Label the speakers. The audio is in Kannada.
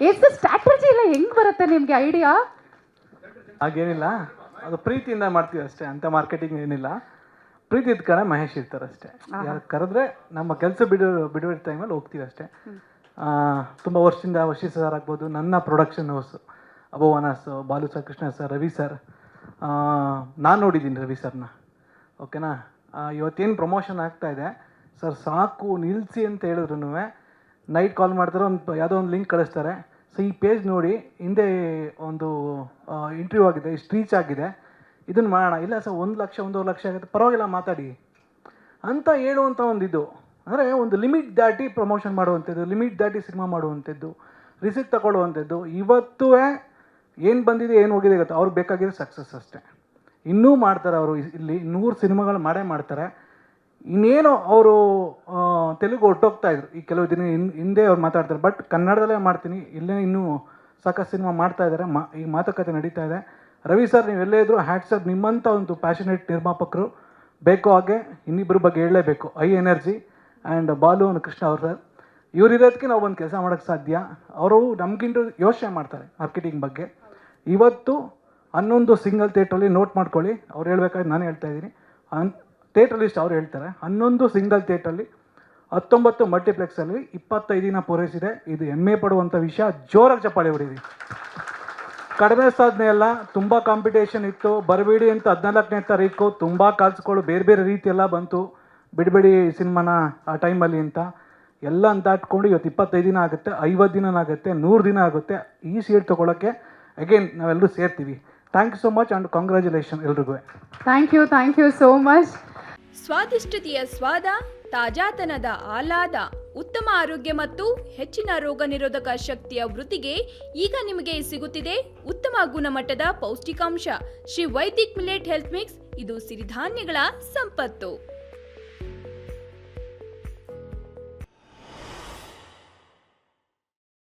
Speaker 1: ಎಷ್ಟು ಸ್ಟ್ರಾಟಜಿ ಎಲ್ಲ ಹೆಂಗ್ ಬರುತ್ತೆ ನಿಮ್ಗೆ ಐಡಿಯಾ?
Speaker 2: ಹಾಗೇನಿಲ್ಲ, ಅದು ಪ್ರೀತಿಯಿಂದ ಮಾಡ್ತೀವಿ ಅಷ್ಟೇ, ಅಂತ ಮಾರ್ಕೆಟಿಂಗ್ ಏನಿಲ್ಲ. ಪ್ರೀತಿ ಇದ್ದ ಕಡೆ ಮಹೇಶ್ ಇರ್ತಾರೆ ಅಷ್ಟೇ. ಯಾರು ಕರೆದ್ರೆ ನಮ್ಮ ಕೆಲಸ ಬಿಡುವ ಟೈಮಲ್ಲಿ ಹೋಗ್ತೀವಿ ಅಷ್ಟೇ. ತುಂಬ ವರ್ಷದಿಂದ ವಶಿ ಸರ್ ಆಗ್ಬೋದು, ನನ್ನ ಪ್ರೊಡಕ್ಷನ್ ಹೌಸ್ ಅಭೋವನಸ್, Balu sir, Krishna sir, Ravi sir, ನಾನು ನೋಡಿದ್ದೀನಿ ರವಿ ಸರ್ನ. ಓಕೆನಾ, ಇವತ್ತೇನು ಪ್ರಮೋಷನ್ ಆಗ್ತಾ ಇದೆ ಸರ್, ಸಾಕು ನಿಲ್ಲಿಸಿ ಅಂತ ಹೇಳಿದ್ರು ನೈಟ್ ಕಾಲ್ ಮಾಡ್ತಾರೆ, ಯಾವುದೋ ಒಂದು ಲಿಂಕ್ ಕಳಿಸ್ತಾರೆ. ಸೊ ಈ ಪೇಜ್ ನೋಡಿ, ಹಿಂದೆ ಒಂದು ಇಂಟರ್ವ್ಯೂ ಆಗಿದೆ, ಇಷ್ಟು ರೀಚ್ ಆಗಿದೆ, ಇದನ್ನು ಮಾಡೋಣ. ಇಲ್ಲ ಸರ್ 1 ಲಕ್ಷ 1.5 ಲಕ್ಷ ಆಗುತ್ತೆ, ಪರವಾಗಿಲ್ಲ ಮಾತಾಡಿ ಅಂತ ಹೇಳುವಂಥ ಒಂದು ಅಂದರೆ ಒಂದು ಲಿಮಿಟ್ ದಾಟಿ ಪ್ರಮೋಷನ್ ಮಾಡುವಂಥದ್ದು, ಲಿಮಿಟ್ ದಾಟಿ ಸಿನಿಮಾ ಮಾಡುವಂಥದ್ದು, ರಿಸಿಪ್ಟ್ ತಗೊಳ್ಳುವಂಥದ್ದು. ಇವತ್ತೂ ಏನು ಬಂದಿದೆ ಏನು ಹೋಗಿದೆ ಗೊತ್ತಾ, ಅವ್ರಿಗೆ ಬೇಕಾಗಿರೋ ಸಕ್ಸಸ್ ಅಷ್ಟೇ. ಇನ್ನೂ ಮಾಡ್ತಾರೆ ಅವರು, ಇಲ್ಲಿ 100 ಸಿನಿಮಾಗಳು ಮಾಡ್ತಾರೆ. ಇನ್ನೇನು ಅವರು ತೆಲುಗು ಹೊರಟೋಗ್ತಾಯಿದ್ರು ಈ ಕೆಲವು ದಿನ ಹಿಂದೆ ಅವ್ರು ಮಾತಾಡ್ತಾರೆ, ಬಟ್ ಕನ್ನಡದಲ್ಲೇ ಮಾಡ್ತೀನಿ, ಇಲ್ಲೇ ಇನ್ನೂ ಸಾಕಷ್ಟು ಸಿನಿಮಾ ಮಾಡ್ತಾಯಿದ್ದಾರೆ. ಈ ಮಾತುಕತೆ ನಡೀತಾ ಇದೆ. ರವಿ ಸರ್, ನೀವೆಲ್ಲೇ ಇದ್ರು ಹ್ಯಾಟ್ಸಪ್, ನಿಮ್ಮಂಥ ಒಂದು ಪ್ಯಾಷನೇಟ್ ನಿರ್ಮಾಪಕರು ಬೇಕು. ಹಾಗೆ ಇನ್ನಿಬ್ಬರ ಬಗ್ಗೆ ಹೇಳಲೇಬೇಕು, I energy and Balu and Krishna ಅವ್ರ ಸರ್. ಇವರಿರೋದಕ್ಕೆ ನಾವು ಒಂದು ಕೆಲಸ ಮಾಡೋಕ್ಕೆ ಸಾಧ್ಯ. ಅವರು ನಮಗಿಂತ ಯೋಚನೆ ಮಾಡ್ತಾರೆ ಮಾರ್ಕೆಟಿಂಗ್ ಬಗ್ಗೆ. ಇವತ್ತು 11 ಸಿಂಗಲ್ ಥಿಯೇಟ್ರಲ್ಲಿ ನೋಟ್ ಮಾಡ್ಕೊಳ್ಳಿ, ಅವ್ರು ಹೇಳ್ಬೇಕಾದ್ರೆ ನಾನು ಹೇಳ್ತಾ ಇದ್ದೀನಿ, ಥಿಯೇಟ್ರ್ ಲಿಸ್ಟ್ ಅವ್ರು ಹೇಳ್ತಾರೆ. 11 ಸಿಂಗಲ್ ಥಿಯೇಟ್ರಲ್ಲಿ, 19 ಮಲ್ಟಿಪ್ಲೆಕ್ಸಲ್ಲಿ 25 ದಿನ ಪೂರೈಸಿದೆ. ಇದು ಹೆಮ್ಮೆ ಪಡುವಂಥ ವಿಷಯ. ಜೋರಾಗಿ ಚಪ್ಪಾಳೆ ಹೊಡೀರಿ. ಕಡಿಮೆ ಸಾಧನೆ ಅಲ್ಲ, ತುಂಬ ಕಾಂಪಿಟೇಷನ್ ಇತ್ತು. ಬರಬೇಡಿ ಅಂತ 14ನೇ ತಾರೀಕು ತುಂಬ ಕಾಲ್ಸ್ಗಳು ಬೇರೆ ಬೇರೆ ರೀತಿಯೆಲ್ಲ ಬಂತು, ಬಿಡಬೇಡಿ ಸಿನಿಮಾನ ಆ ಟೈಮಲ್ಲಿ ಅಂತ ಎಲ್ಲ ಅಂತಾಟ್ಕೊಂಡು ಇವತ್ತು 25 ದಿನ ಆಗುತ್ತೆ, 50 ದಿನ ಆಗುತ್ತೆ, 100 ದಿನ ಆಗುತ್ತೆ. ಈ ಸೀಟ್ ತೊಗೊಳಕ್ಕೆ ಅಗೇನ್ ನಾವೆಲ್ಲರೂ ಸೇರ್ತೀವಿ. Thank you so much and congratulation ಎಲ್ರಿಗೂ.
Speaker 1: Thank you so much.
Speaker 3: ಸ್ವಾದಿಷ್ಟತೆಯ ಸ್ವಾದ, ತಾಜಾತನದ ಆಹ್ಲಾದ, ಉತ್ತಮ ಆರೋಗ್ಯ ಮತ್ತು ಹೆಚ್ಚಿನ ರೋಗ ನಿರೋಧಕ ಶಕ್ತಿಯ ವೃದ್ಧಿಗೆ ಈಗ ನಿಮಗೆ ಸಿಗುತ್ತಿದೆ ಉತ್ತಮ ಗುಣಮಟ್ಟದ ಪೌಷ್ಟಿಕಾಂಶ. Shri Vaidik millet health mix, ಇದು ಸಿರಿಧಾನ್ಯಗಳ ಸಂಪತ್ತು.